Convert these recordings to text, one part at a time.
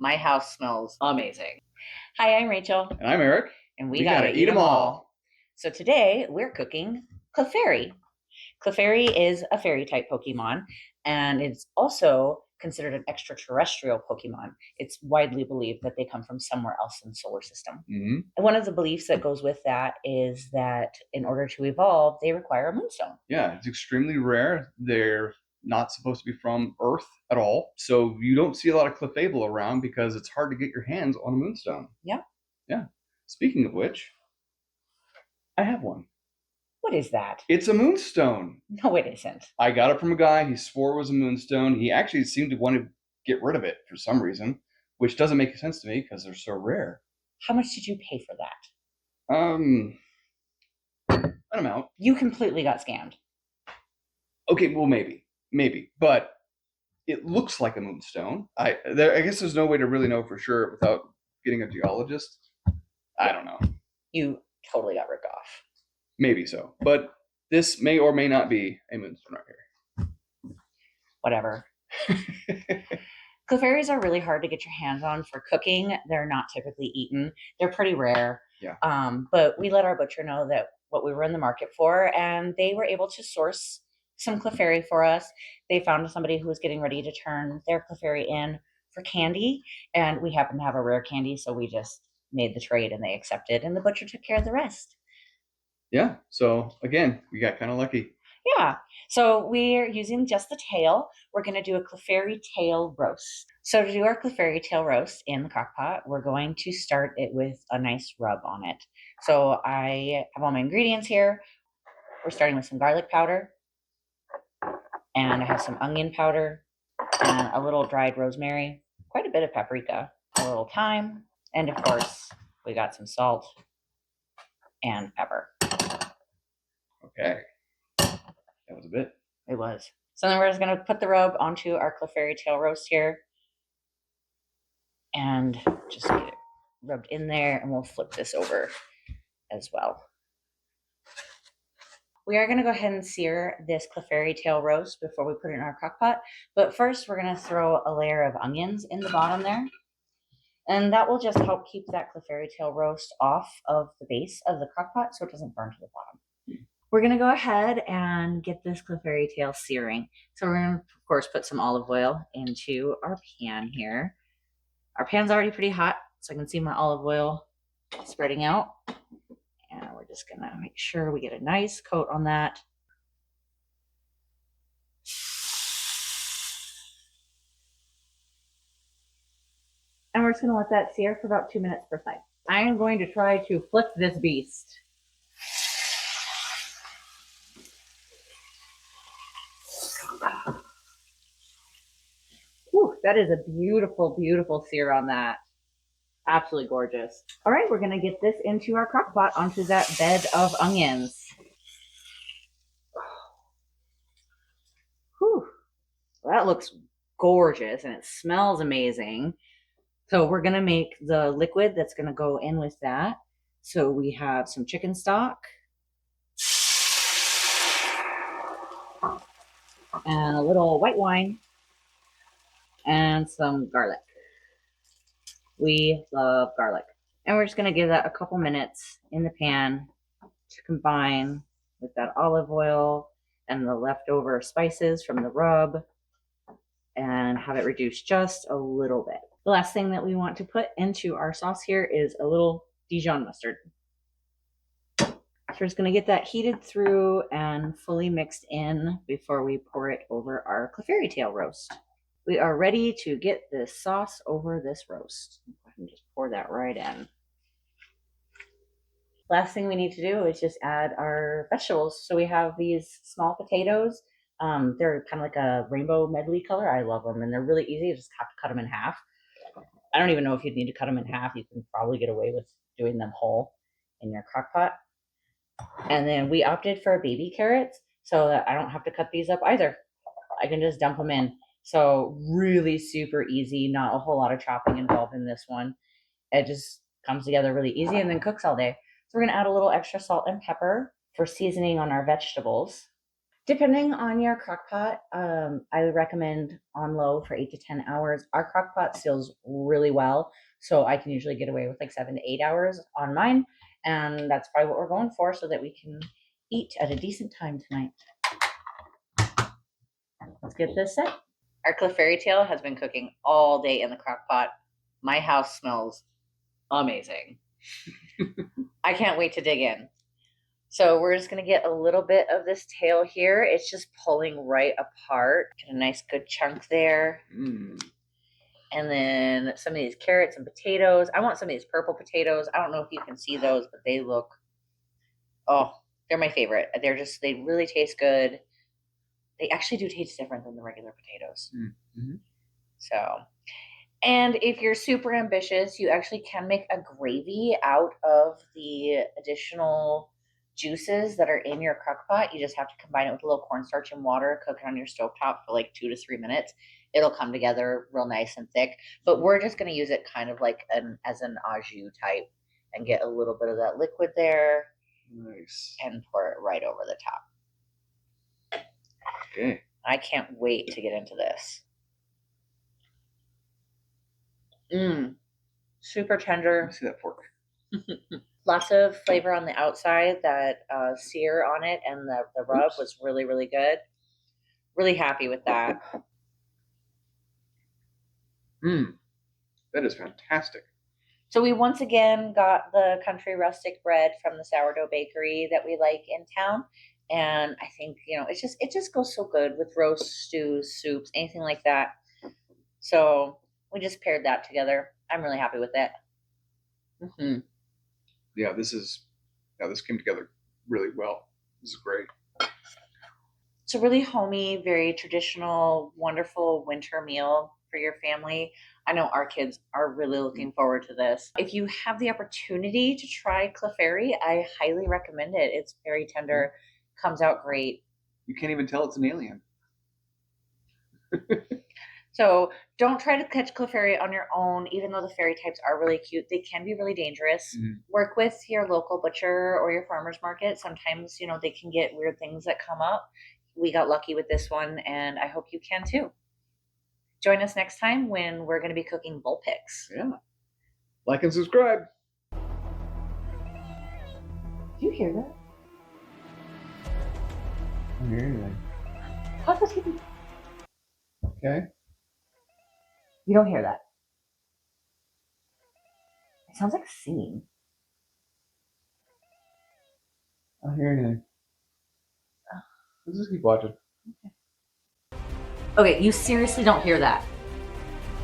My house smells amazing. Hi, I'm Rachel. And I'm Eric. And we gotta eat them all. So today we're cooking Clefairy. Clefairy is a fairy type Pokemon, and it's also considered an extraterrestrial Pokemon. It's widely believed that they come from somewhere else in the solar system. Mm-hmm. And one of the beliefs that goes with that is that in order to evolve, they require a moonstone. Yeah, it's extremely rare. They're not supposed to be from Earth at all. So you don't see a lot of Clefable around because it's hard to get your hands on a moonstone. Yeah. Yeah. Speaking of which, I have one. What is that? It's a moonstone. No, it isn't. I got it from a guy. He swore it was a moonstone. He actually seemed to want to get rid of it for some reason, which doesn't make sense to me because they're so rare. How much did you pay for that? An amount. You completely got scammed. Okay, well, maybe, but it looks like a moonstone. I guess there's no way to really know for sure without getting a geologist. I don't know. You totally got ripped off. Maybe so, but this may or may not be a moonstone right here. Whatever. Clefairies are really hard to get your hands on for cooking. They're not typically eaten. They're pretty rare. Yeah. But we let our butcher know that what we were in the market for, and they were able to source some Clefairy for us. They found somebody who was getting ready to turn their Clefairy in for candy, and we happened to have a rare candy, so we just made the trade and they accepted, and the butcher took care of the rest. Yeah, so again, we got kind of lucky. Yeah, so we're using just the tail. We're going to do a Clefairy Tail Roast. So to do our Clefairy Tail Roast in the crock pot, we're going to start it with a nice rub on it. So I have all my ingredients here. We're starting with some garlic powder, and I have some onion powder and a little dried rosemary, quite a bit of paprika, a little thyme, and of course, we got some salt and pepper. Okay. That was a bit. It was. So then we're just going to put the rub onto our Clefairy Tail Roast here and just get it rubbed in there, and we'll flip this over as well. We are going to go ahead and sear this Clefairy Tail Roast before we put it in our crock pot. But first, we're going to throw a layer of onions in the bottom there. And that will just help keep that Clefairy Tail Roast off of the base of the crock pot so it doesn't burn to the bottom. We're going to go ahead and get this Clefairy Tail searing. So we're going to, of course, put some olive oil into our pan here. Our pan's already pretty hot, so I can see my olive oil spreading out. And we're just going to make sure we get a nice coat on that. And we're just going to let that sear for about 2 minutes per side. I am going to try to flip this beast. Whew, that is a beautiful, beautiful sear on that. Absolutely gorgeous. All right, we're going to get this into our crock pot onto that bed of onions. Whew, that looks gorgeous and it smells amazing. So we're going to make the liquid that's going to go in with that. So we have some chicken stock and a little white wine and some garlic. We love garlic. And we're just going to give that a couple minutes in the pan to combine with that olive oil and the leftover spices from the rub and have it reduce just a little bit. The last thing that we want to put into our sauce here is a little Dijon mustard. So we're just going to get that heated through and fully mixed in before we pour it over our Clefairy Tail Roast. We are ready to get this sauce over this roast. And just pour that right in. Last thing we need to do is just add our vegetables. So we have these small potatoes. They're kind of like a rainbow medley color. I love them, and they're really easy. You just have to cut them in half. I don't even know if you'd need to cut them in half. You can probably get away with doing them whole in your crock pot. And then we opted for baby carrots so that I don't have to cut these up either. I can just dump them in. So really super easy, not a whole lot of chopping involved in this one. It just comes together really easy and then cooks all day. So we're going to add a little extra salt and pepper for seasoning on our vegetables. Depending on your crock pot, I would recommend on low for 8 to 10 hours. Our crock pot seals really well, so I can usually get away with like 7 to 8 hours on mine, and that's probably what we're going for, so that we can eat at a decent time tonight. Let's get this set. Our Clefairy Tail has been cooking all day in the crock pot. My house smells amazing. I can't wait to dig in. So we're just going to get a little bit of this tail here. It's just pulling right apart. Get a nice good chunk there. Mm. And then some of these carrots and potatoes. I want some of these purple potatoes. I don't know if you can see those, but they look, oh, they're my favorite. They really taste good. They actually do taste different than the regular potatoes. Mm-hmm. So, and if you're super ambitious, you actually can make a gravy out of the additional juices that are in your crock pot. You just have to combine it with a little cornstarch and water, cook it on your stovetop for like 2 to 3 minutes. It'll come together real nice and thick. But we're just going to use it kind of like as an au jus type and get a little bit of that liquid there. Nice. And pour it right over the top. Okay. I can't wait to get into this. Super tender. Let me see that fork. Lots of flavor on the outside. That sear on it and the rub was really, really good. Really happy with that. That is fantastic. So we once again got the country rustic bread from the sourdough bakery that we like in town. And I think, it just goes so good with roast, stews, soups, anything like that. So we just paired that together. I'm really happy with it. Mm-hmm. Yeah, this came together really well. This is great. It's a really homey, very traditional, wonderful winter meal for your family. I know our kids are really looking forward to this. If you have the opportunity to try Clefairy, I highly recommend it. It's very tender, comes out great. You can't even tell it's an alien. So don't try to catch Clefairy on your own, even though the fairy types are really cute. They can be really dangerous. Mm-hmm. Work with your local butcher or your farmer's market. Sometimes, they can get weird things that come up. We got lucky with this one, and I hope you can too. Join us next time when we're going to be cooking bull picks. Yeah. Like and subscribe. Do you hear that? I don't hear anything. Pause the TV. Okay. You don't hear that. It sounds like singing. I don't hear anything. Let's just keep watching. Okay, you seriously don't hear that.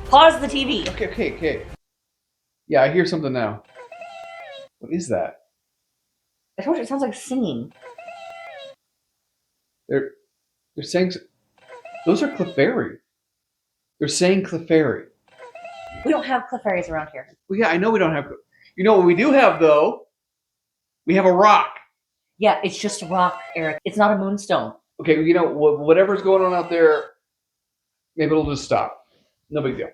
Pause the TV. Okay. Yeah, I hear something now. What is that? I told you it sounds like singing. They're saying those are Clefairy. They're saying Clefairy. We don't have Clefairies around here. Well, yeah, I know we don't have. You know what we do have though? We have a rock. Yeah, it's just a rock, Eric. It's not a moonstone. Okay, whatever's going on out there, maybe it'll just stop. No big deal.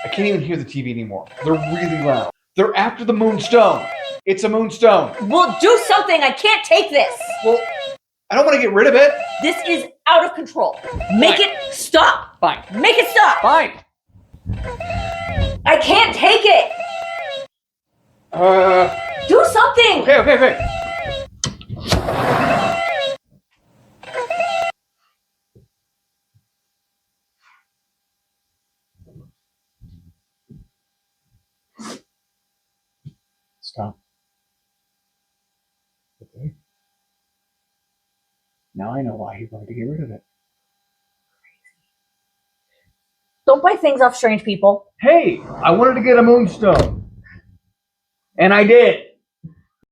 I can't even hear the TV anymore. They're really loud. They're after the moonstone. It's a moonstone. Well, do something. I can't take this. Well, I don't want to get rid of it. This is out of control. Make it stop. Fine. Make it stop. Fine. I can't take it. Do something. Okay. Stop. Okay. Now I know why he wanted to get rid of it. Don't buy things off strange people. Hey, I wanted to get a moonstone. And I did.